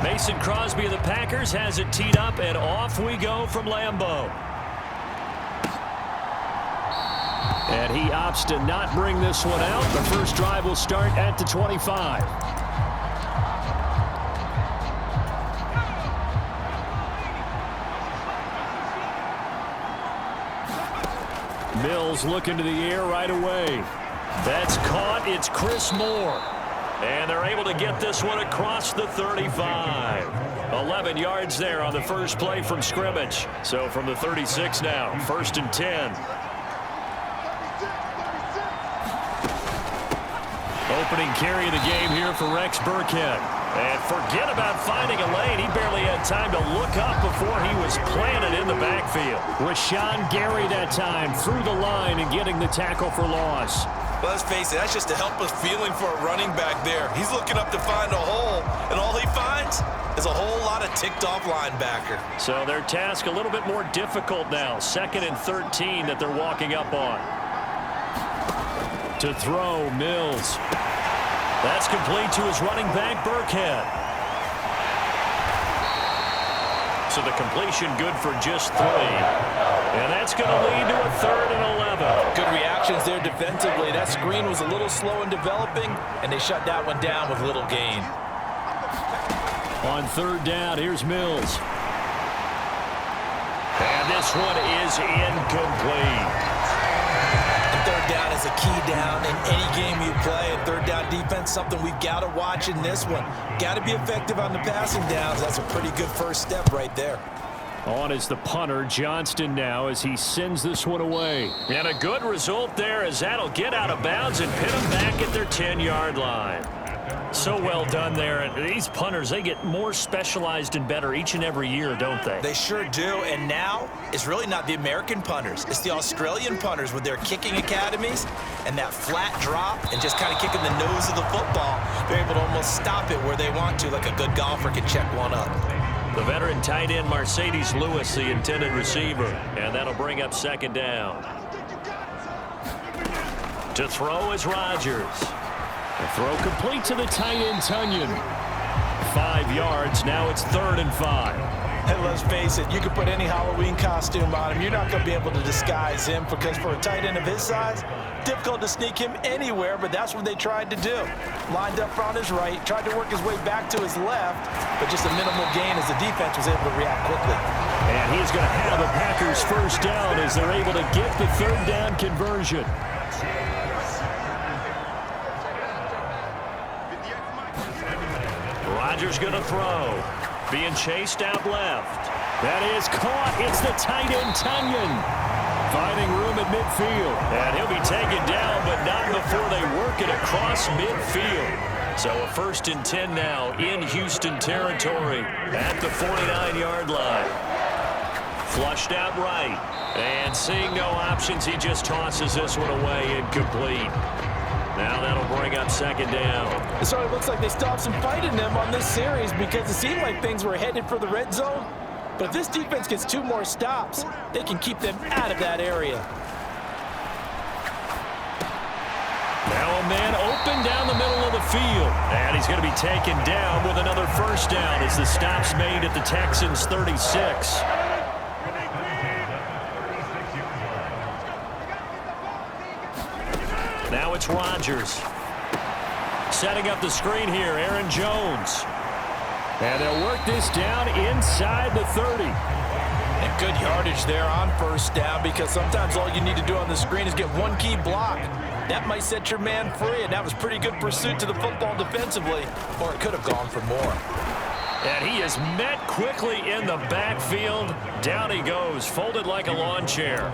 Mason Crosby of the Packers has it teed up, and off we go from Lambeau. And he opts to not bring this one out. The first drive will start at the 25. Mills looking to the air right away. That's caught. It's Chris Moore. And they're able to get this one across the 35. 11 yards there on the first play from scrimmage. So from the 36 now, 1st and 10. Opening carry of the game here for Rex Burkhead. And forget about finding a lane. He barely had time to look up before he was planted in the backfield. Rashawn Gary that time through the line and getting the tackle for loss. Well, let's face it, that's just a helpless feeling for a running back there. He's looking up to find a hole, and all he finds is a whole lot of ticked-off linebacker. So their task a little bit more difficult now. 2nd and 13 that they're walking up on. To throw, Mills. That's complete to his running back, Burkhead. So the completion good for just 3. And that's going to lead to a 3rd and 11. Good reactions there defensively. That screen was a little slow in developing, and they shut that one down with little gain. On 3rd down, here's Mills. And this one is incomplete. Third down is a key down in any game you play. And third down defense, something we've got to watch in this one. Got to be effective on the passing downs. That's a pretty good first step right there. On is the punter, Johnston now, as he sends this one away. And a good result there, as that'll get out of bounds and pin them back at their 10-yard line. So well done there. And these punters, they get more specialized and better each and every year, don't they? They sure do. And now it's really not the American punters. It's the Australian punters with their kicking academies and that flat drop and just kind of kicking the nose of the football. They're able to almost stop it where they want to, like a good golfer can check one up. The veteran tight end Mercedes Lewis, the intended receiver. And that'll bring up 2nd down. To throw is Rodgers. The throw complete to the tight end, Tunyon. 5 yards. Now it's 3rd and 5. And let's face it, you can put any Halloween costume on him. You're not going to be able to disguise him because for a tight end of his size, difficult to sneak him anywhere, but that's what they tried to do. Lined up on his right, tried to work his way back to his left, but just a minimal gain as the defense was able to react quickly. And he's going to have the Packers first down as they're able to get the 3rd down conversion. Rodgers going to throw. Being chased out left. That is caught. It's the tight end, Tunyon. Finding room at midfield. And he'll be taken down, but not before they work it across midfield. So a 1st and 10 now in Houston territory at the 49-yard line. Flushed out right. And seeing no options, he just tosses this one away, incomplete. Now that'll bring up 2nd down. So it looks like they stopped some fight in them on this series because it seemed like things were headed for the red zone. But if this defense gets 2 more stops, they can keep them out of that area. Now a man open down the middle of the field. And he's going to be taken down with another first down as the stop's made at the Texans' 36. Now it's Rodgers. Setting up the screen here, Aaron Jones. And they'll work this down inside the 30. And good yardage there on first down because sometimes all you need to do on the screen is get one key block. That might set your man free, and that was pretty good pursuit to the football defensively, or it could have gone for more. And he is met quickly in the backfield. Down he goes, folded like a lawn chair.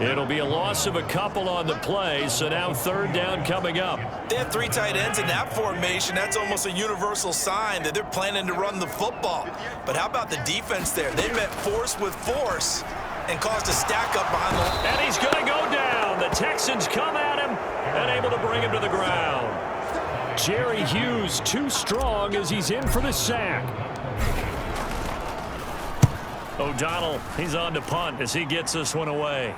It'll be a loss of a couple on the play, so now 3rd down coming up. They have 3 tight ends in that formation. That's almost a universal sign that they're planning to run the football. But how about the defense there? They met force with force and caused a stack up behind the... And he's going to go down. The Texans come at him and able to bring him to the ground. Jerry Hughes too strong as he's in for the sack. O'Donnell, he's on to punt as he gets this one away.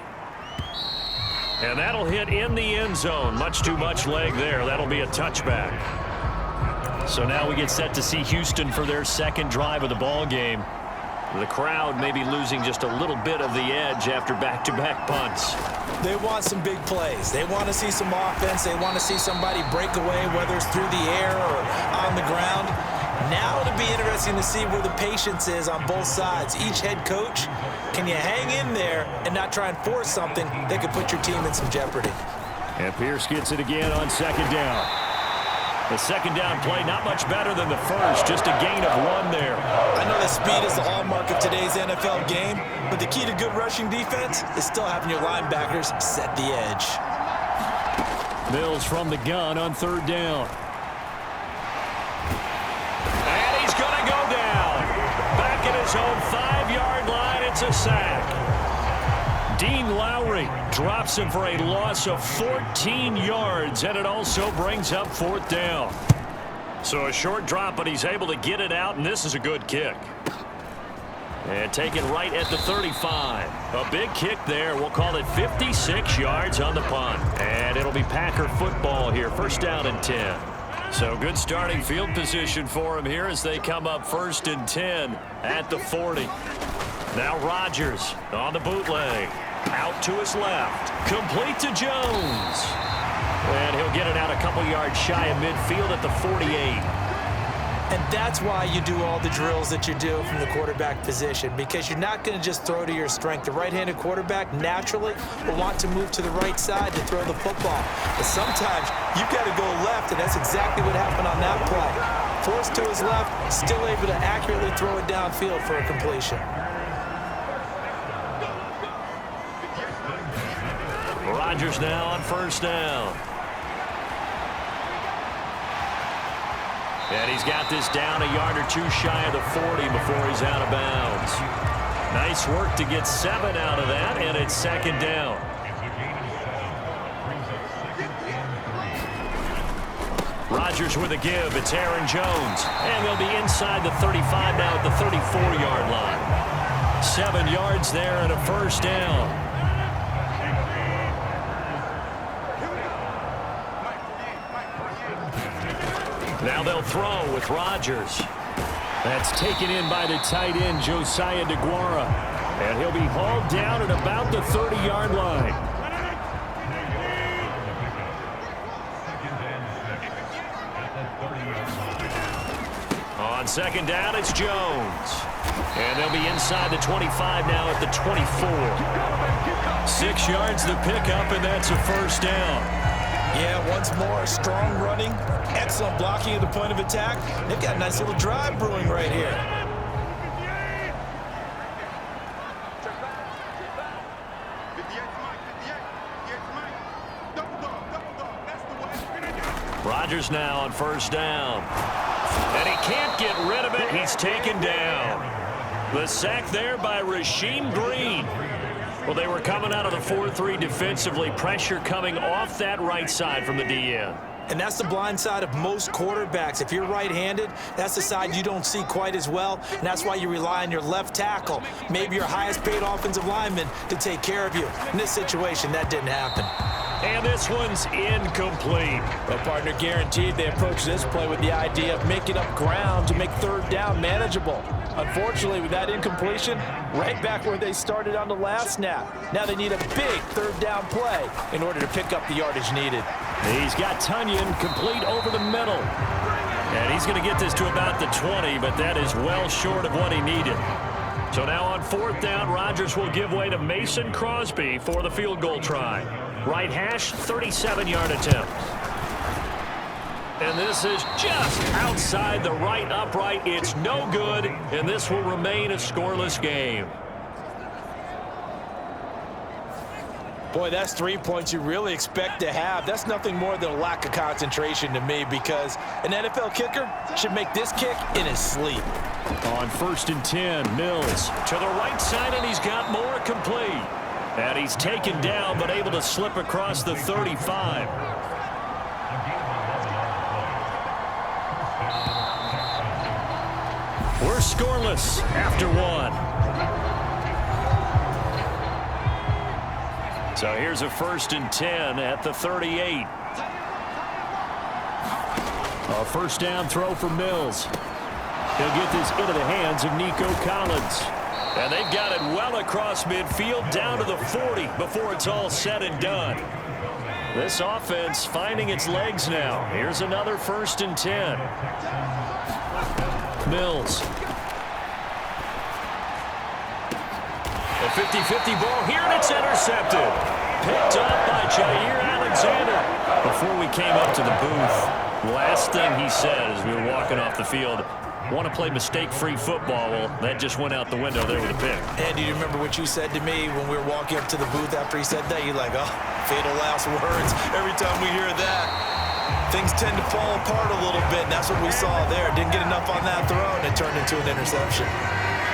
And that'll hit in the end zone. Much too much leg there. That'll be a touchback. So now we get set to see Houston for their second drive of the ball game. The crowd may be losing just a little bit of the edge after back-to-back punts. They want some big plays. They want to see some offense. They want to see somebody break away, whether it's through the air or on the ground. Now it'll be interesting to see where the patience is on both sides. Each head coach, can you hang in there and not try and force something that could put your team in some jeopardy? And Pierce gets it again on second down. The second down play not much better than the first, just a gain of 1 there. I know that speed is the hallmark of today's NFL game, but the key to good rushing defense is still having your linebackers set the edge. Mills from the gun on third down. And he's going to go down. Back at his own 5-yard line, it's a sack. Dean Lowry drops him for a loss of 14 yards, and it also brings up fourth down. So a short drop, but he's able to get it out, and this is a good kick. And taken right at the 35. A big kick there. We'll call it 56 yards on the punt. And it'll be Packer football here. First down and 10. So good starting field position for him here as they come up first and 10 at the 40. Now Rodgers on the bootleg. Out to his left. Complete to Jones. And he'll get it out a couple yards shy of midfield at the 48. And that's why you do all the drills that you do from the quarterback position, because you're not going to just throw to your strength. The right-handed quarterback naturally will want to move to the right side to throw the football. But sometimes you've got to go left, and that's exactly what happened on that play. Forced to his left, still able to accurately throw it downfield for a completion. Rodgers now on first down. And he's got this down a yard or two shy of the 40 before he's out of bounds. Nice work to get 7 out of that, and it's second down. Rodgers with a give. It's Aaron Jones. And they'll be inside the 35 now at the 34-yard line. 7 yards there and a first down. Now they'll throw with Rodgers. That's taken in by the tight end, Josiah DeGuara. And he'll be hauled down at about the 30-yard line. On second down, it's Jones. And they'll be inside the 25 now at the 24. 6 yards the pickup, and that's a first down. Yeah, once more, strong running, excellent blocking at the point of attack. They've got a nice little drive brewing right here. Rodgers now on first down. And he can't get rid of it. He's taken down. The sack there by Rasheem Green. Well, they were coming out of the 4-3 defensively. Pressure coming off that right side from the DN. And that's the blind side of most quarterbacks. If you're right-handed, that's the side you don't see quite as well, and that's why you rely on your left tackle, maybe your highest-paid offensive lineman, to take care of you. In this situation, that didn't happen. And this one's incomplete. Well, partner, guaranteed they approach this play with the idea of making up ground to make third down manageable. Unfortunately, with that incompletion, right back where they started on the last snap. Now they need a big third down play in order to pick up the yardage needed. He's got Tunyon complete over the middle. And he's going to get this to about the 20, but that is well short of what he needed. So now on fourth down, Rodgers will give way to Mason Crosby for the field goal try. Right hash, 37-yard attempt. And this is just outside the right upright. It's no good, and this will remain a scoreless game. Boy, that's 3 points you really expect to have. That's nothing more than a lack of concentration to me, because an NFL kicker should make this kick in his sleep. On first and 10, Mills to the right side, and he's got more complete. And he's taken down, but able to slip across the 35. We're scoreless after one. So here's a first and 10 at the 38. A first down throw for Mills. He'll get this into the hands of Nico Collins. And they've got it well across midfield down to the 40 before it's all said and done. This offense finding its legs now. Here's another 1st and 10. Mills. A 50-50 ball here, and it's intercepted. Picked up by Jair Alexander. Before we came up to the booth, last thing he said as we were walking off the field, want to play mistake-free football. Well, that just went out the window there with a pick. And do you remember what you said to me when we were walking up to the booth after he said that? You're like, oh, fatal last words. Every time we hear that, things tend to fall apart a little bit, and that's what we saw there. Didn't get enough on that throw, and it turned into an interception.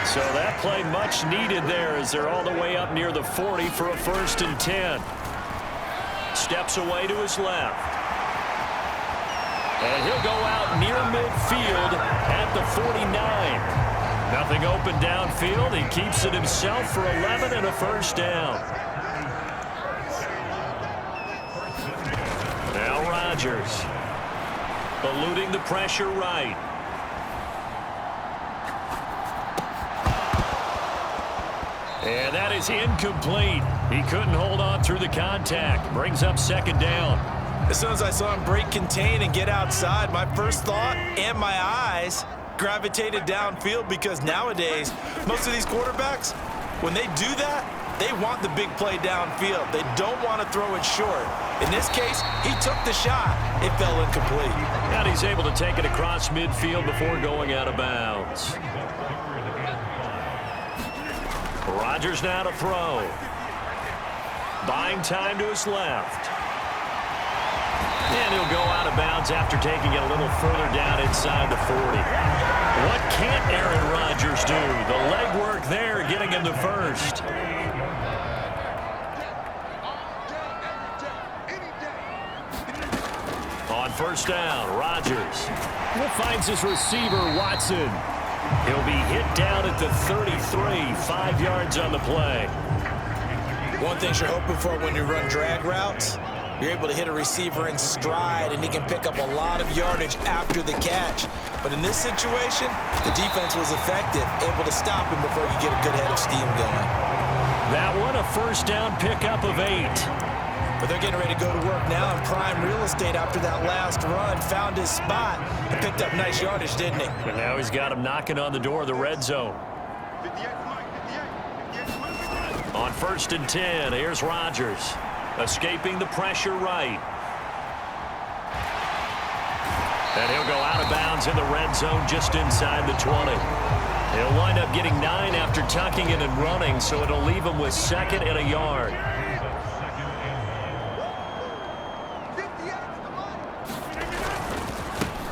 So that play much needed there as they're all the way up near the 40 for a 1st and 10. Steps away to his left. And he'll go out near midfield at the 49. Nothing open downfield. He keeps it himself for 11 and a 1st down. Now Rodgers. Eluding the pressure right. And that is incomplete. He couldn't hold on through the contact. Brings up 2nd down. As soon as I saw him break contain and get outside, my first thought and my eyes gravitated downfield, because nowadays, most of these quarterbacks, when they do that, they want the big play downfield. They don't want to throw it short. In this case, he took the shot. It fell incomplete. And he's able to take it across midfield before going out of bounds. Rodgers now to throw. Buying time to his left. And he'll go out of bounds after taking it a little further down inside the 40. What can't Aaron Rodgers do? The legwork there getting him the 1st. On 1st down, Rodgers finds his receiver, Watson. He'll be hit down at the 33, 5 yards on the play. One thing you're hoping for when you run drag routes, you're able to hit a receiver in stride, and he can pick up a lot of yardage after the catch. But in this situation, the defense was effective, able to stop him before you get a good head of steam going. That one, a 1st down pickup of 8. But they're getting ready to go to work now in prime real estate after that last run. Found his spot and picked up nice yardage, didn't he? And now he's got him knocking on the door of the red zone. On 1st and 10, here's Rodgers. Escaping the pressure right. And he'll go out of bounds in the red zone just inside the 20. He'll wind up getting 9 after tucking it and running, so it'll leave him with 2nd and a yard.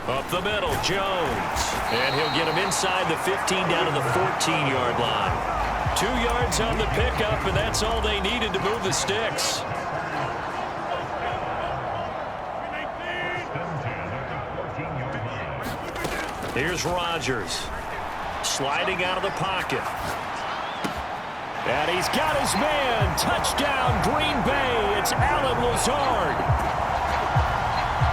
Up the middle, Jones. And he'll get him inside the 15 down to the 14-yard line. 2 yards on the pickup, and that's all they needed to move the sticks. Here's Rodgers. Sliding out of the pocket. And he's got his man. Touchdown, Green Bay. It's Allen Lazard.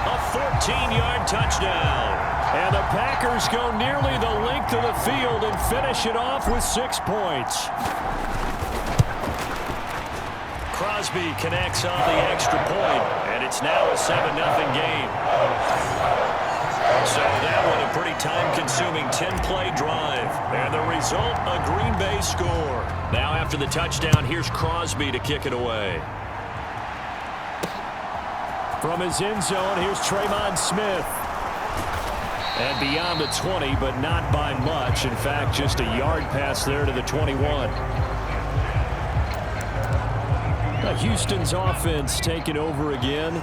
A 14-yard touchdown. And the Packers go nearly the length of the field and finish it off with 6 points. Crosby connects on the extra point, and it's now a 7-0 game. So that one a pretty time-consuming 10-play drive. And the result, a Green Bay score. Now after the touchdown, here's Crosby to kick it away. From his end zone, here's Tremon Smith. And beyond the 20, but not by much. In fact, just a yard pass there to the 21. Houston's offense taking over again.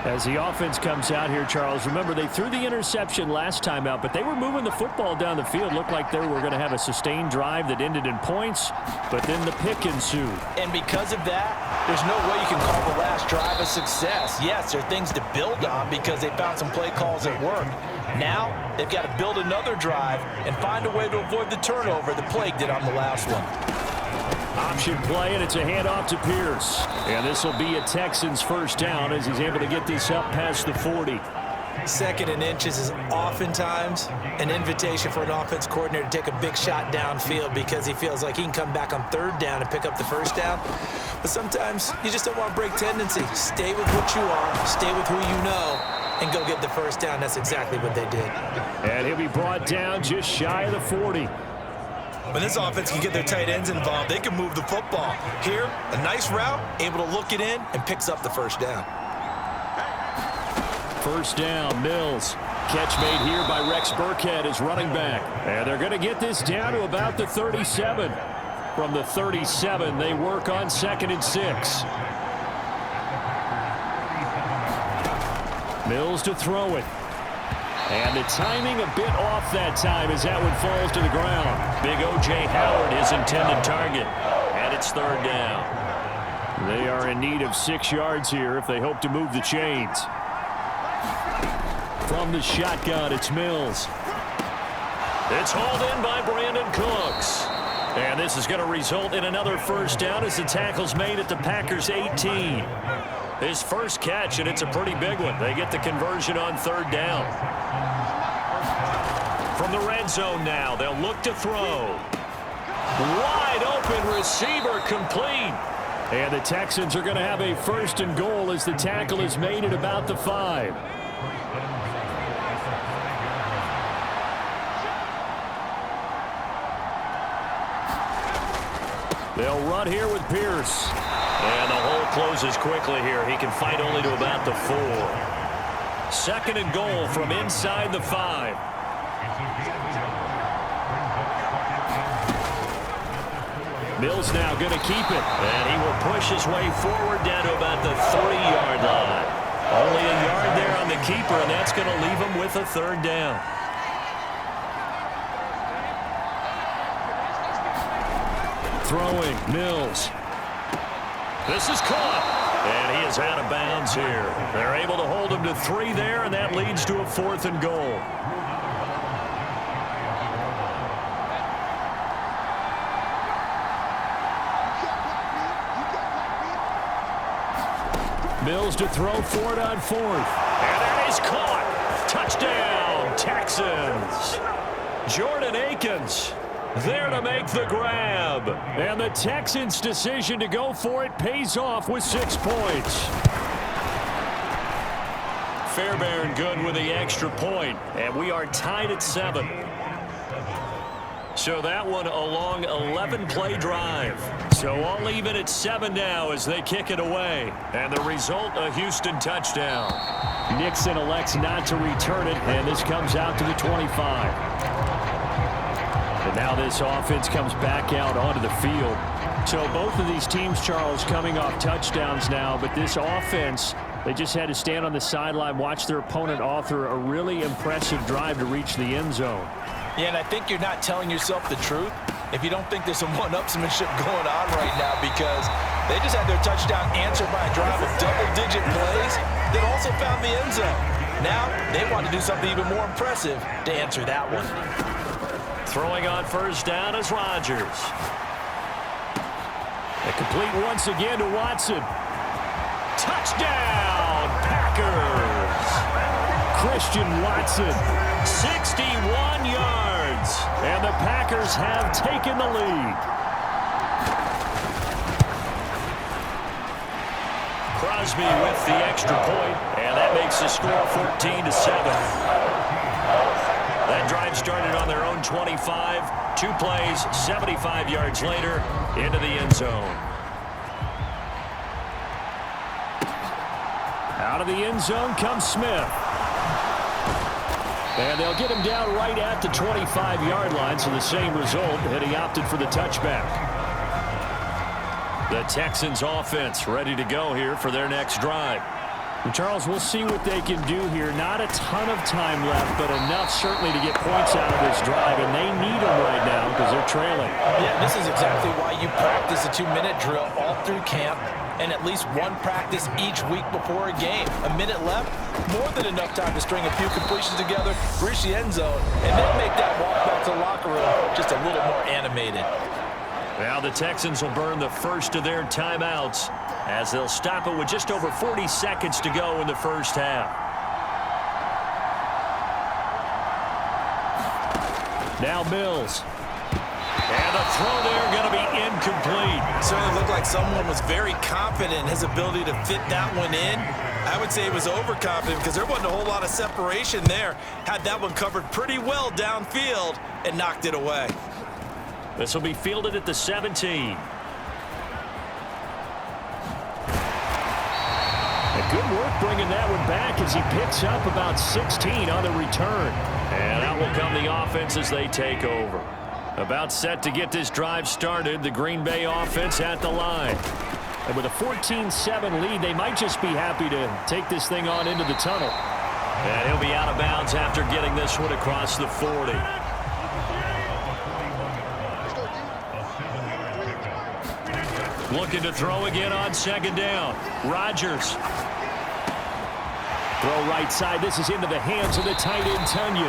As the offense comes out here, Charles, remember they threw the interception last time out, but they were moving the football down the field. Looked like they were going to have a sustained drive that ended in points, but then the pick ensued. And because of that, there's no way you can call the last drive a success. Yes, there are things to build on because they found some play calls that worked. Now, they've got to build another drive and find a way to avoid the turnover that plagued it on the last one. Option play, and it's a handoff to Pierce. And this will be a Texans first down as he's able to get this up past the 40. Second and inches is oftentimes an invitation for an offense coordinator to take a big shot downfield because he feels like he can come back on third down and pick up the first down. But sometimes you just don't want to break tendency. Stay with what you are, stay with who you know, and go get the first down. That's exactly what they did. And he'll be brought down just shy of the 40. When this offense can get their tight ends involved, they can move the football. Here, a nice route, able to look it in, and picks up the first down. First down, Mills. Catch made here by Rex Burkhead as running back. And they're going to get this down to about the 37. From the 37, they work on 2nd and 6. Mills to throw it. And the timing a bit off that time as that one falls to the ground. Big O.J. Howard, his intended target. And it's 3rd down. They are in need of 6 yards here if they hope to move the chains. From the shotgun, it's Mills. It's hauled in by Brandon Cooks. And this is going to result in another first down as the tackle's made at the Packers' 18. His first catch, and it's a pretty big one. They get the conversion on 3rd down. From the red zone now, they'll look to throw. Wide open receiver complete. And the Texans are going to have a 1st and goal as the tackle is made at about the 5. They'll run here with Pierce. And the hole closes quickly here. He can fight only to about the 4. 2nd and goal from inside the 5. Mills now going to keep it. And he will push his way forward down to about the 3-yard line. Only a yard there on the keeper, and that's going to leave him with a 3rd down. Throwing, Mills. This is caught, and he is out of bounds here. They're able to hold him to 3 there, and that leads to a 4th and goal. Mills to throw for it on 4th. And that is caught. Touchdown, Texans. Jordan Akins there to make the grab. And the Texans' decision to go for it pays off with 6 points. Fairbairn good with the extra point. And we are tied at 7. So that one a long 11-play drive. So all even at 7 now as they kick it away. And the result, a Housten touchdown. Nixon elects not to return it, and this comes out to the 25. And now this offense comes back out onto the field. So both of these teams, Charles, coming off touchdowns now, but this offense, they just had to stand on the sideline, watch their opponent author a really impressive drive to reach the end zone. Yeah, and I think you're not telling yourself the truth if you don't think there's some one-upsmanship going on right now, because they just had their touchdown answered by a drive of double-digit plays that also found the end zone. Now they want to do something even more impressive to answer that one. Throwing on 1st down is Rodgers. A complete once again to Watson. Touchdown, Packers! Christian Watson, 61 yards. And the Packers have taken the lead. Crosby with the extra point, and that makes the score 14-7. That drive started on their own 25. 2 plays, 75 yards later, into the end zone. Out of the end zone comes Smith. And they'll get him down right at the 25-yard line, so the same result, and he opted for the touchback. The Texans offense ready to go here for their next drive. And Charles, we'll see what they can do here. Not a ton of time left, but enough certainly to get points out of this drive, and they need them right now because they're trailing. Yeah, this is exactly why you practice a 2-minute drill all through camp and at least one practice each week before a game. A minute left, more than enough time to string a few completions together, reach the end zone, and then make that walk back to the locker room just a little more animated. Now the Texans will burn the first of their timeouts as they'll stop it with just over 40 seconds to go in the first half. Now Mills. And the throw there going to be incomplete. Certainly looked like someone was very confident in his ability to fit that one in. I would say he was overconfident because there wasn't a whole lot of separation there. Had that one covered pretty well downfield and knocked it away. This will be fielded at the 17. Good work bringing that one back as he picks up about 16 on the return. And out will come the offense as they take over. About set to get this drive started, the Green Bay offense at the line. And with a 14-7 lead, they might just be happy to take this thing on into the tunnel. And he'll be out of bounds after getting this one across the 40. Looking to throw again on second down. Rodgers. Throw right side. This is into the hands of the tight end, Tunyon.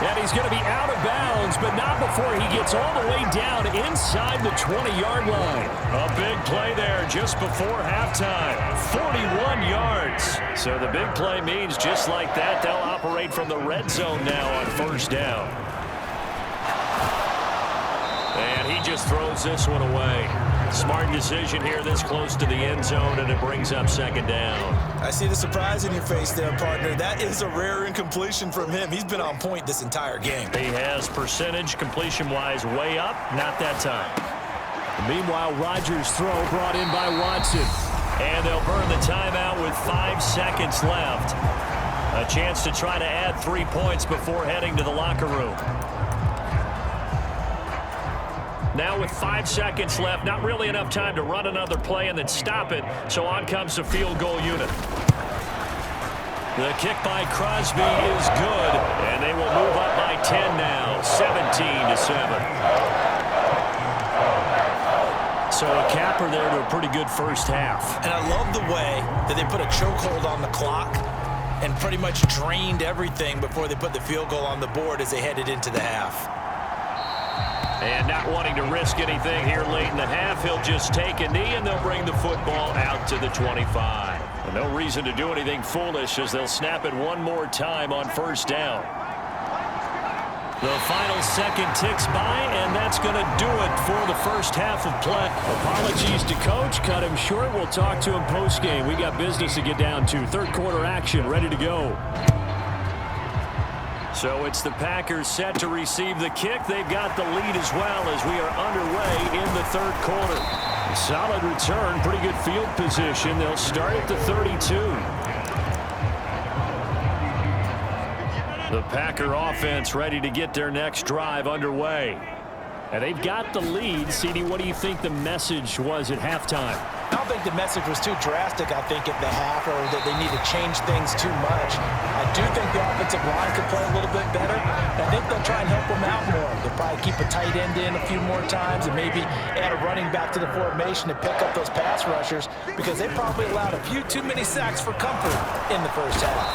And he's going to be out of bounds, but not before he gets all the way down inside the 20-yard line. A big play there just before halftime. 41 yards. So the big play means just like that, they'll operate from the red zone now on first down. And he just throws this one away. Smart decision here this close to the end zone, and it brings up second down. I see the surprise in your face there, partner. That is a rare incompletion from him. He's been on point this entire game. He has percentage completion-wise way up, not that time. Meanwhile, Rodgers' throw brought in by Watson. And they'll burn the timeout with 5 seconds left. A chance to try to add 3 points before heading to the locker room. Now with 5 seconds left, not really enough time to run another play and then stop it, so on comes the field goal unit. The kick by Crosby is good, and they will move up by 10 now, 17-7. So a capper there to a pretty good first half. And I love the way that they put a chokehold on the clock and pretty much drained everything before they put the field goal on the board as they headed into the half. And not wanting to risk anything here late in the half, he'll just take a knee and they'll bring the football out to the 25. And no reason to do anything foolish as they'll snap it one more time on first down. The final second ticks by, and that's going to do it for the first half of play. Apologies to Coach. Cut him short. We'll talk to him postgame. We got business to get down to. Third quarter action ready to go. So it's the Packers set to receive the kick. They've got the lead as well as we are underway in the third quarter. Solid return, pretty good field position. They'll start at the 32. The Packer offense ready to get their next drive underway. And they've got the lead. CD, what do you think the message was at halftime? I don't think the message was too drastic, I think, at the half, or that they need to change things too much. I do think the offensive line could play a little bit better. I think they'll try and help them out more. They'll probably keep a tight end in a few more times and maybe add a running back to the formation to pick up those pass rushers because they probably allowed a few too many sacks for comfort in the first half.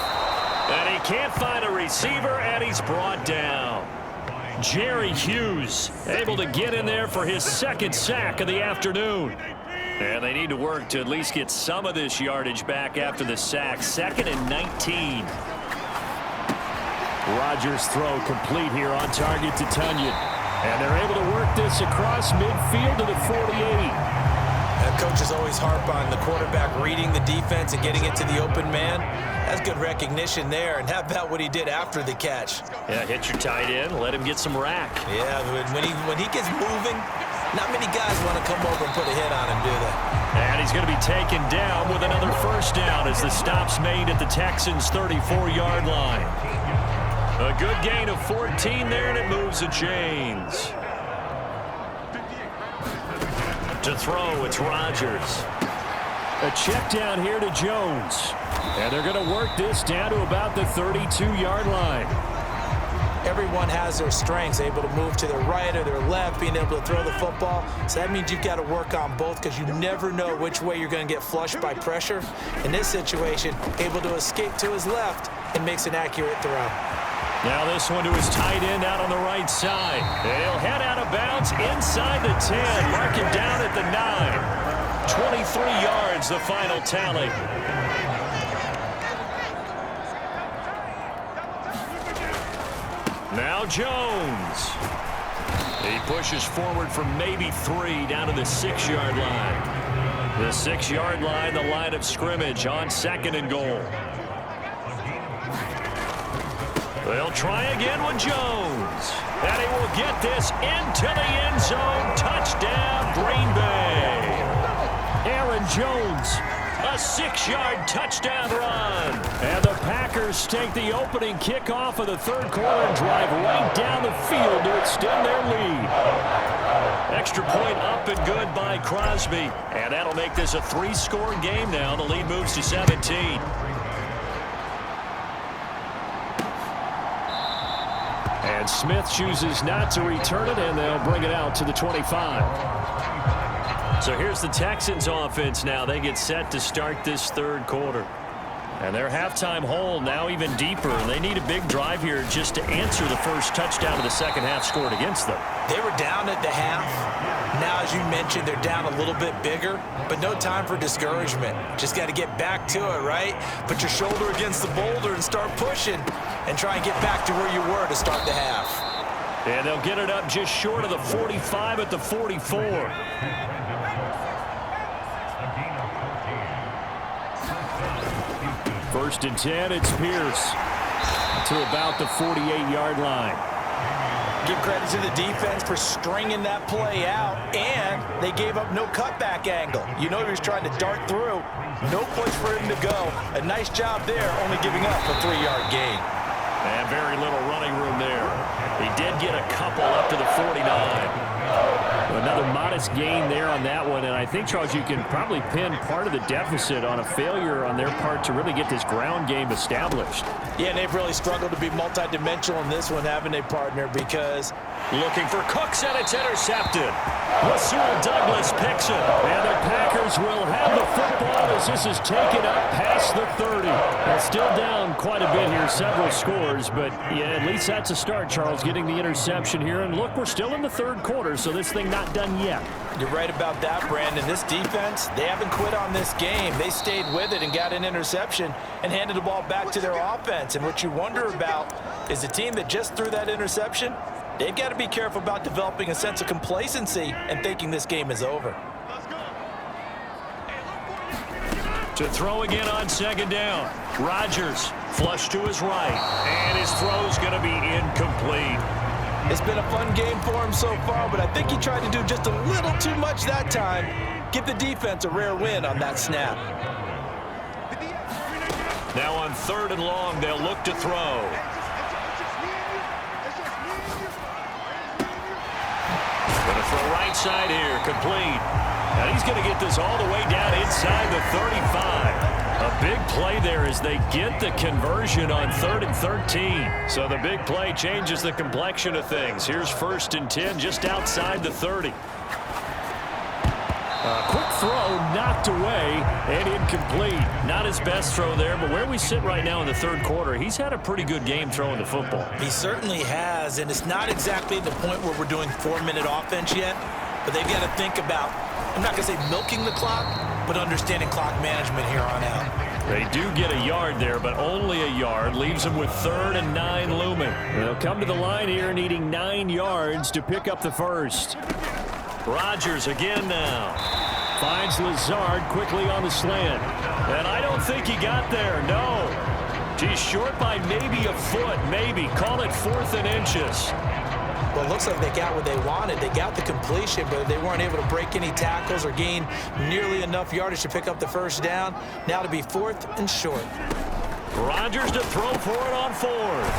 And he can't find a receiver, and he's brought down. Jerry Hughes able to get in there for his second sack of the afternoon. And they need to work to at least get some of this yardage back after the sack. 2nd and 19. Rodgers' throw complete here on target to Tunyon. And they're able to work this across midfield to the 48. Coaches always harp on the quarterback reading the defense and getting it to the open man. That's good recognition there. And how about what he did after the catch? Yeah, hit your tight end, let him get some rack. Yeah, when he gets moving, not many guys want to come over and put a hit on him, do they? And he's going to be taken down with another first down as the stop's made at the Texans' 34-yard line. A good gain of 14 there, and it moves the chains. To throw, it's Rodgers. A check down here to Jones. And they're going to work this down to about the 32-yard line. Everyone has their strengths, able to move to their right or their left, being able to throw the football. So that means you've got to work on both because you never know which way you're going to get flushed by pressure. In this situation, able to escape to his left and makes an accurate throw. Now this one to his tight end out on the right side. And he'll head out of bounds inside the 10. Mark him down at the 9. 23 yards, the final tally. Now Jones. He pushes forward from maybe 3 down to the 6-yard line. The 6-yard line, the line of scrimmage on 2nd and goal. They'll try again with Jones. And he will get this into the end zone. Touchdown, Green Bay. Aaron Jones, a 6-yard touchdown run. And the Packers take the opening kickoff of the 3rd quarter and drive right down the field to extend their lead. Extra point up and good by Crosby. And that'll make this a 3-score game now. The lead moves to 17. And Smith chooses not to return it, and they'll bring it out to the 25. So here's the Texans offense now. They get set to start this 3rd quarter. And their halftime hole now even deeper. And they need a big drive here just to answer the first touchdown of the 2nd half scored against them. They were down at the half. Now, as you mentioned, they're down a little bit bigger, but no time for discouragement. Just got to get back to it, right? Put your shoulder against the boulder and start pushing and try and get back to where you were to start the half. And they'll get it up just short of the 45 at the 44. First and 10, it's Pierce to about the 48-yard line. Give credit to the defense for stringing that play out, and they gave up no cutback angle. You know he was trying to dart through. No place for him to go. A nice job there, only giving up a 3-yard gain. And very little running room there. He did get a couple up to the 49. Another modest gain there on that one, and I think, Charles, you can probably pin part of the deficit on a failure on their part to really get this ground game established. Yeah, and they've really struggled to be multidimensional in this one, haven't they, partner? Because looking for Cooks, and it's intercepted. Rasul Douglas picks it, and the Packers will have the football as this is taken up past the 30. They're still down quite a bit here, several scores, but yeah, at least that's a start, Charles, getting the interception here. And look, we're still in the 3rd quarter, so this thing not done yet. You're right about that, Brandon. This defense, they haven't quit on this game. They stayed with it and got an interception and handed the ball back to their offense. And what you wonder about is the team that just threw that interception, they've got to be careful about developing a sense of complacency and thinking this game is over. To throw again on 2nd down. Rodgers flush to his right, and his throw's going to be incomplete. It's been a fun game for him so far, but I think he tried to do just a little too much that time. Give the defense a rare win on that snap. Now on 3rd and long, they'll look to throw. Going to throw right side here, complete. And he's going to get this all the way down inside the 35. A big play there as they get the conversion on 3rd and 13. So the big play changes the complexion of things. Here's 1st and 10 just outside the 30. A quick throw knocked away and incomplete. Not his best throw there, but where we sit right now in the 3rd quarter, he's had a pretty good game throwing the football. He certainly has, and it's not exactly the point where we're doing 4-minute offense yet, but they've got to think about, I'm not going to say milking the clock, but understanding clock management here on out. They do get a yard there, but only a yard. Leaves them with 3rd and 9 looming. They'll come to the line here needing 9 yards to pick up the first. Rodgers again now. Finds Lazard quickly on the slant. And I don't think he got there, no. He's short by maybe a foot, maybe. Call it 4th and inches. Well, it looks like they got what they wanted. They got the completion, but they weren't able to break any tackles or gain nearly enough yardage to pick up the first down. Now to be 4th and short. Rodgers to throw for it on 4th.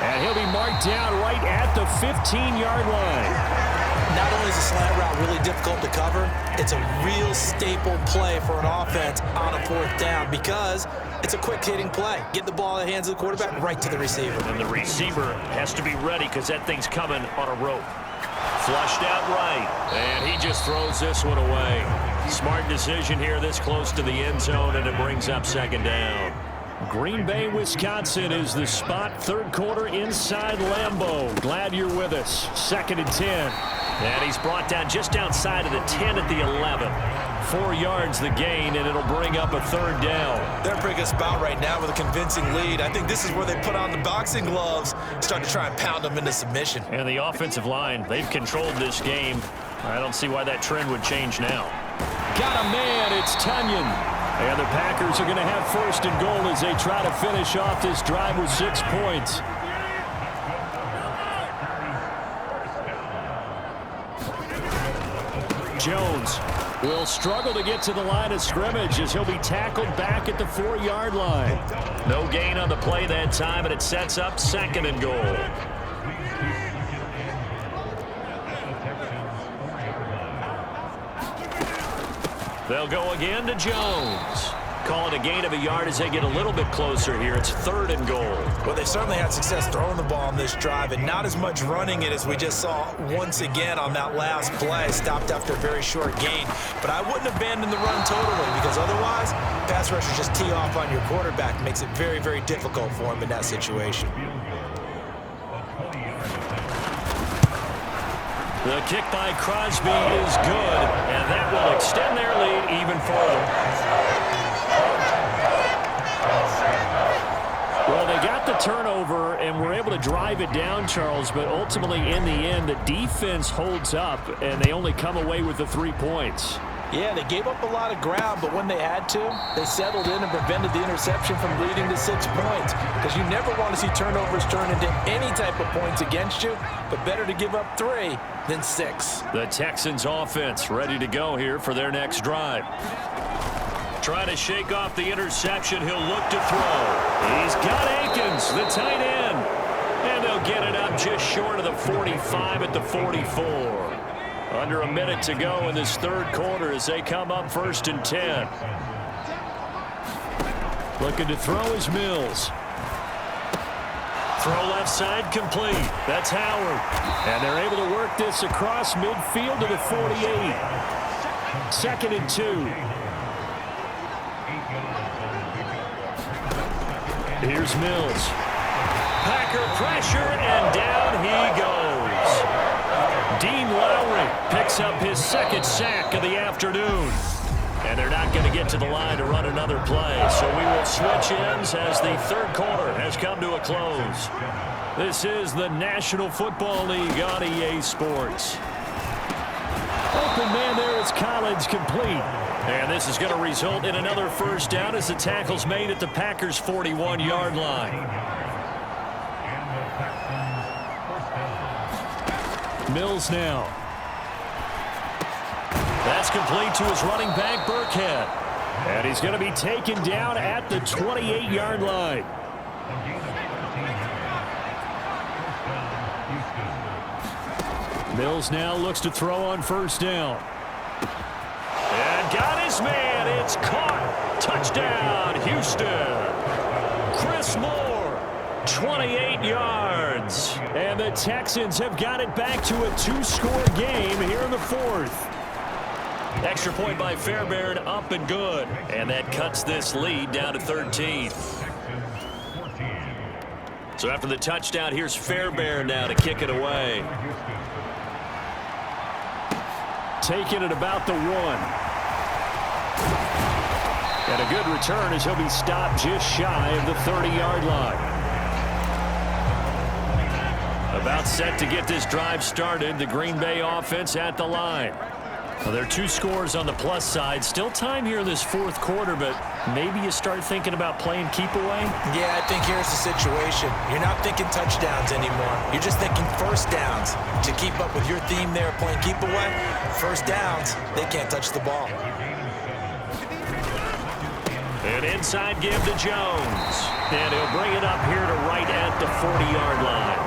And he'll be marked down right at the 15-yard line. Not only is the slant route really difficult to cover, it's a real staple play for an offense on a 4th down because it's a quick-hitting play. Get the ball in the hands of the quarterback right to the receiver. And the receiver has to be ready because that thing's coming on a rope. Flushed out right, and he just throws this one away. Smart decision here this close to the end zone, and it brings up 2nd down. Green Bay, Wisconsin is the spot. 3rd quarter inside Lambeau. Glad you're with us. 2nd and 10. And he's brought down just outside of the 10 at the 11. 4 yards the gain, and it'll bring up a 3rd down. They're bringing us about right now with a convincing lead. I think this is where they put on the boxing gloves start to try and pound them into submission. And the offensive line, they've controlled this game. I don't see why that trend would change now. Got a man, it's Tunyon. And the Packers are going to have 1st and goal as they try to finish off this drive with 6 points. Jones will struggle to get to the line of scrimmage as he'll be tackled back at the 4-yard line. No gain on the play that time, and it sets up 2nd and goal. They'll go again to Jones. Call it a gain of a yard as they get a little bit closer here. It's 3rd and goal. Well, they certainly had success throwing the ball on this drive and not as much running it as we just saw once again on that last play. Stopped after a very short gain. But I wouldn't abandon the run totally because otherwise, pass rushers just tee off on your quarterback. Makes it very, very difficult for him in that situation. The kick by Crosby is good, and that will extend their lead even further. Well, they got the turnover and were able to drive it down, Charles, but ultimately in the end, the defense holds up, and they only come away with the 3 points. Yeah, they gave up a lot of ground, but when they had to, they settled in and prevented the interception from leading to 6 points. Because you never want to see turnovers turn into any type of points against you, but better to give up 3 than 6. The Texans offense ready to go here for their next drive. Trying to shake off the interception. He'll look to throw. He's got Akins, the tight end. And they'll get it up just short of the 45 at the 44. Under a minute to go in this 3rd quarter as they come up 1st and 10. Looking to throw is Mills. Throw left side complete. That's Howard. And they're able to work this across midfield to the 48. 2nd and 2. Here's Mills. Packer pressure, and down he goes. Dean Lowry picks up his 2nd sack of the afternoon. And they're not going to get to the line to run another play. So we will switch ends as the 3rd quarter has come to a close. This is the National Football League on EA Sports. Open man there is Collins, complete. And this is going to result in another 1st down as the tackle's made at the Packers' 41-yard line. Mills now. That's complete to his running back, Burkhead. And he's going to be taken down at the 28-yard line. Mills now looks to throw on 1st down. And got his man. It's caught. Touchdown, Housten. Chris Moore, 28 yards. And the Texans have got it back to a 2-score game here in the 4th. Extra point by Fairbairn, up and good. And that cuts this lead down to 13. So after the touchdown, here's Fairbairn now to kick it away. Taking it about the 1. And a good return as he'll be stopped just shy of the 30-yard line. About set to get this drive started. The Green Bay offense at the line. Well, there are 2 scores on the plus side. Still time here in this 4th quarter, but maybe you start thinking about playing keep away? Yeah, I think here's the situation. You're not thinking touchdowns anymore. You're just thinking 1st downs. To keep up with your theme there, playing keep away, 1st downs, they can't touch the ball. An inside give to Jones. And he'll bring it up here to right at the 40-yard line.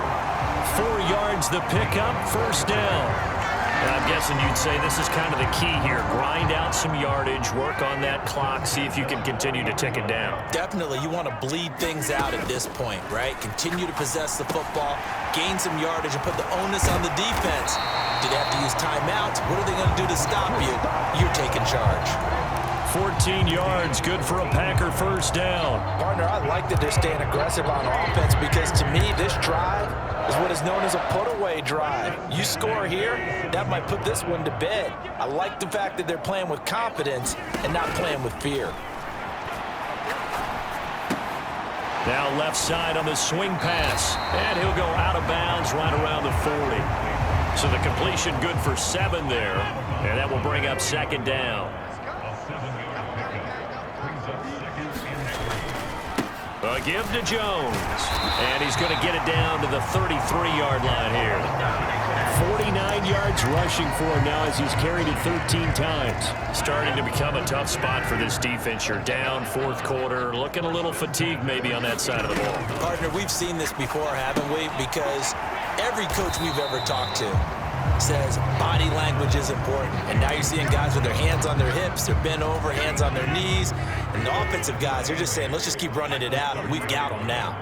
4 yards the pickup, 1st down. I'm guessing you'd say this is kind of the key here. Grind out some yardage, work on that clock, see if you can continue to tick it down. Definitely, you want to bleed things out at this point, right? Continue to possess the football, gain some yardage, and put the onus on the defense. Do they have to use timeouts? What are they going to do to stop you? You're taking charge. 14 yards, good for a Packer 1st down. Partner, I like that they're staying aggressive on offense because to me, this drive is what is known as a put-away drive. You score here, that might put this one to bed. I like the fact that they're playing with confidence and not playing with fear. Now left side on the swing pass. And he'll go out of bounds right around the 40. So the completion good for 7 there. And that will bring up second down. A give to Jones. And he's going to get it down to the 33-yard line here. 49 yards rushing for him now as he's carried it 13 times. Starting to become a tough spot for this defense. You're down fourth quarter. Looking a little fatigued maybe on that side of the ball. Partner, we've seen this before, haven't we? Because every coach we've ever talked to says body language is important. And now you're seeing guys with their hands on their hips, they're bent over, hands on their knees. And the offensive guys, they're just saying, let's just keep running it out, and we've got them now.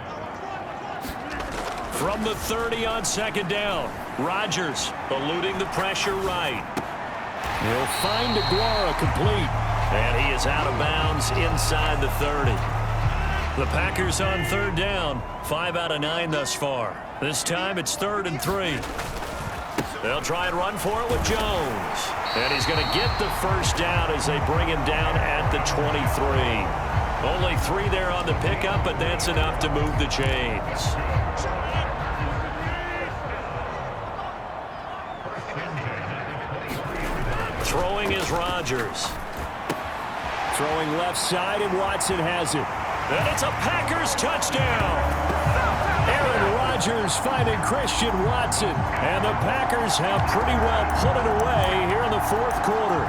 From the 30 on second down, Rodgers eluding the pressure right. He'll find Aguara complete. And he is out of bounds inside the 30. The Packers on third down, 5 out of 9 thus far. This time it's 3rd and 3. They'll try and run for it with Jones. And he's going to get the first down as they bring him down at the 23. Only 3 there on the pickup, but that's enough to move the chains. Throwing is Rodgers. Throwing left side, and Watson has it. And it's a Packers touchdown. Aaron Rodgers finding Christian Watson. And the Packers have pretty well put it away here in the fourth quarter.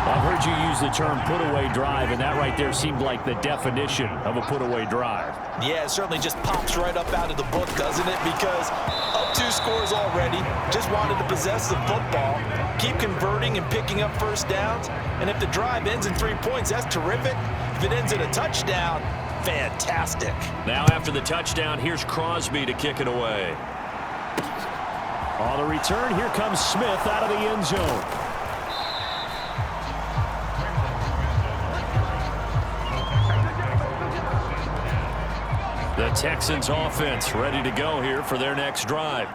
I've heard you use the term put-away drive, and that right there seemed like the definition of a put-away drive. Yeah, it certainly just pops right up out of the book, doesn't it? Because up 2 scores already, just wanted to possess the football, keep converting and picking up first downs. And if the drive ends in 3 points, that's terrific. If it ends in a touchdown, fantastic. Now after the touchdown, here's Crosby to kick it away. On the return, here comes Smith out of the end zone. The Texans offense ready to go here for their next drive.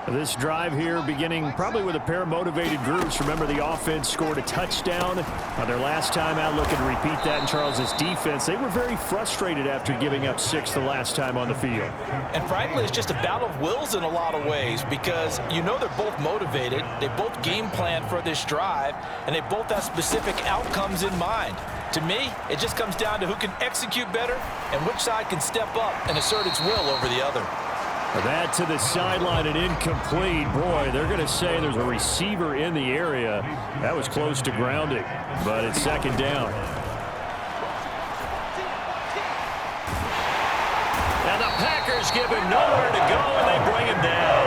This drive here beginning probably with a pair of motivated groups. Remember, the offense scored a touchdown on their last time out. Looking to repeat that in Charles's defense. They were very frustrated after giving up 6 the last time on the field. And frankly, it's just a battle of wills in a lot of ways, because you know they're both motivated. They both game plan for this drive, and they both have specific outcomes in mind. To me, it just comes down to who can execute better and which side can step up and assert its will over the other. That to the sideline and incomplete. Boy, they're going to say there's a receiver in the area. That was close to grounding, but it's second down. And the Packers give him nowhere to go, and they bring him down.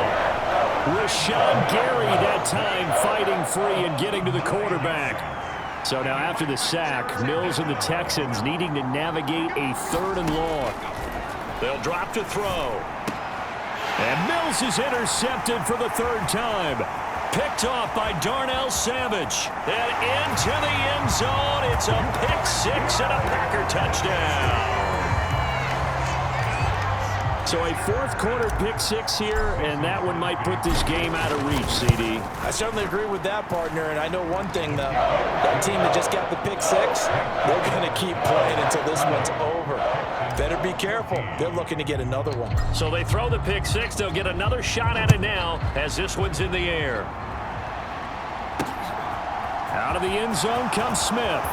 Rashawn Gary that time fighting free and getting to the quarterback. So now after the sack, Mills and the Texans needing to navigate a 3rd and long. They'll drop to throw. And Mills is intercepted for the 3rd time. Picked off by Darnell Savage. And into the end zone. It's a pick-6 and a Packer touchdown. So a fourth quarter pick-6 here, and that one might put this game out of reach, CD. I certainly agree with that, partner. And I know one thing, though. That team that just got the pick-6, they're going to keep playing until this one's over. Better be careful. They're looking to get another one. So they throw the pick-6. They'll get another shot at it now as this one's in the air. Out of the end zone comes Smith.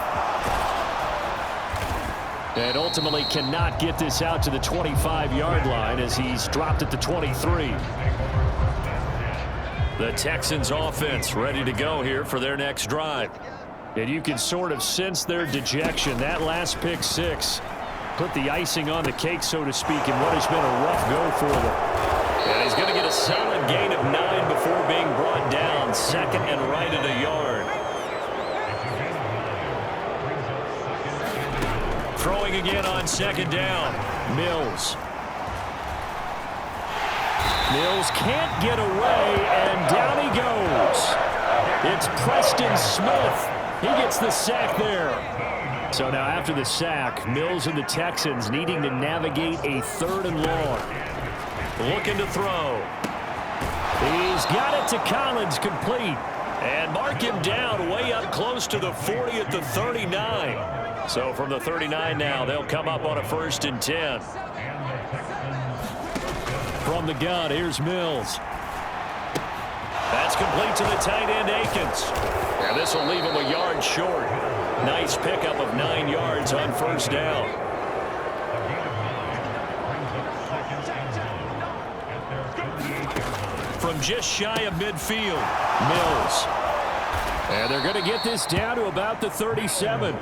And ultimately cannot get this out to the 25-yard line as he's dropped at the 23. The Texans offense ready to go here for their next drive. And you can sort of sense their dejection. That last pick-6 put the icing on the cake, so to speak, in what has been a rough go for them. And he's going to get a solid gain of 9 before being brought down. 2nd and right at a yard. Throwing again on 2nd down. Mills. Mills can't get away, and down he goes. It's Preston Smith. He gets the sack there. So now after the sack, Mills and the Texans needing to navigate a 3rd and long. Looking to throw. He's got it to Collins, complete. And mark him down way up close to the 40 at the 39. So from the 39 now, they'll come up on a 1st and 10. From the gun, here's Mills. That's complete to the tight end, Akins. And this will leave him a yard short. Nice pickup of 9 yards on 1st down. From just shy of midfield, Mills. And they're going to get this down to about the 37.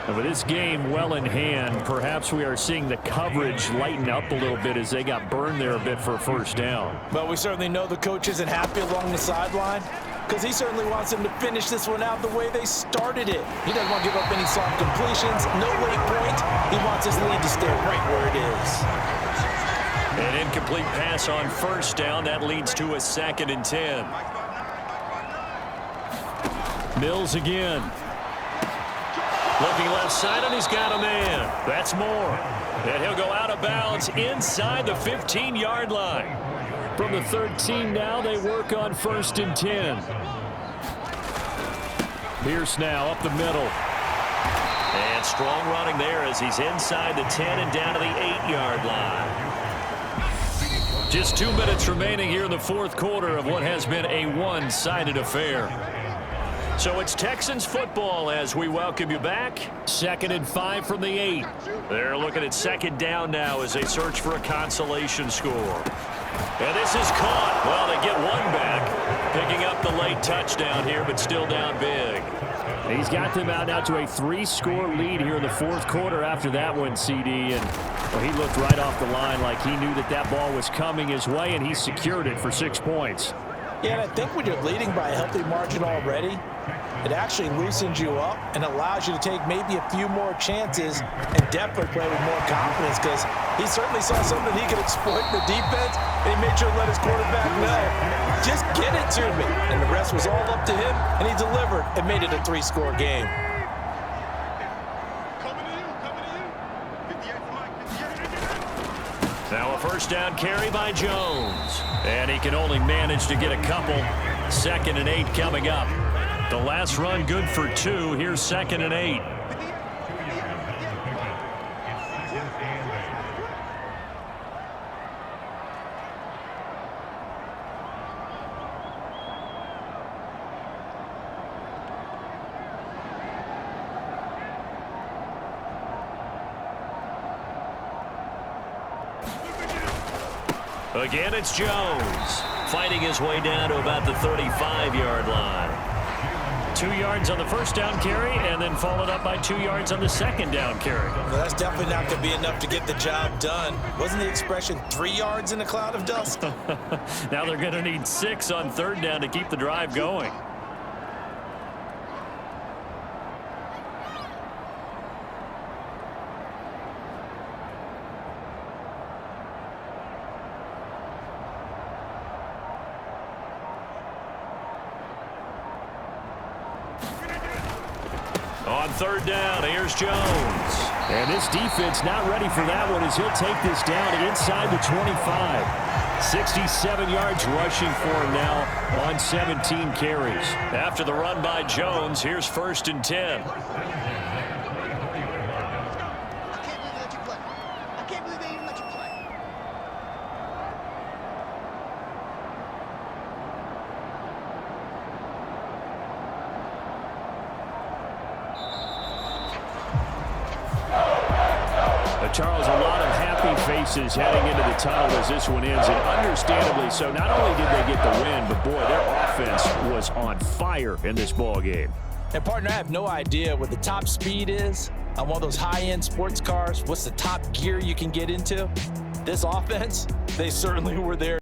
And with this game well in hand, perhaps we are seeing the coverage lighten up a little bit as they got burned there a bit for a 1st down. But we certainly know the coach isn't happy along the sideline because he certainly wants them to finish this one out the way they started it. He doesn't want to give up any soft completions, no late point. He wants his lead to stay right where it is. An incomplete pass on 1st down. That leads to a 2nd and 10. Mills again. Looking left side, and he's got a man. That's Moore. And he'll go out of bounds inside the 15-yard line. From the 13 now, they work on 1st and 10. Pierce now up the middle. And strong running there as he's inside the 10 and down to the 8-yard line. Just 2 minutes remaining here in the 4th quarter of what has been a one-sided affair. So it's Texans football as we welcome you back. 2nd and 5 from the 8. They're looking at 2nd down now as they search for a consolation score. And this is caught. Well, they get one back. Picking up the late touchdown here, but still down big. He's got them out now to a 3-score lead here in the 4th quarter after that one, CD. And well, he looked right off the line like he knew that that ball was coming his way, and he secured it for 6 points. Yeah, and I think when you're leading by a healthy margin already, it actually loosens you up and allows you to take maybe a few more chances and definitely play with more confidence because he certainly saw something he could exploit in the defense, and he made sure to let his quarterback know, just get it to me. And the rest was all up to him, and he delivered and made it a 3-score game. Now a 1st down carry by Jones. And he can only manage to get a couple. 2nd and 8 coming up. The last run good for 2. Here's 2nd and 8. Again, it's Jones fighting his way down to about the 35-yard line. 2 yards on the 1st down carry, and then followed up by 2 yards on the 2nd down carry. Well, that's definitely not going to be enough to get the job done. Wasn't the expression 3 yards in a cloud of dust? Now they're going to need 6 on 3rd down to keep the drive going. On 3rd down, here's Jones. And this defense not ready for that one as he'll take this down inside the 25. 67 yards rushing for him now on 17 carries. After the run by Jones, here's 1st and 10. Charles, a lot of happy faces heading into the tunnel as this one ends, and understandably so. Not only did they get the win, but boy, their offense was on fire in this ball game. And partner, I have no idea what the top speed is on one of those high-end sports cars. What's the top gear you can get into? This offense, they certainly were there.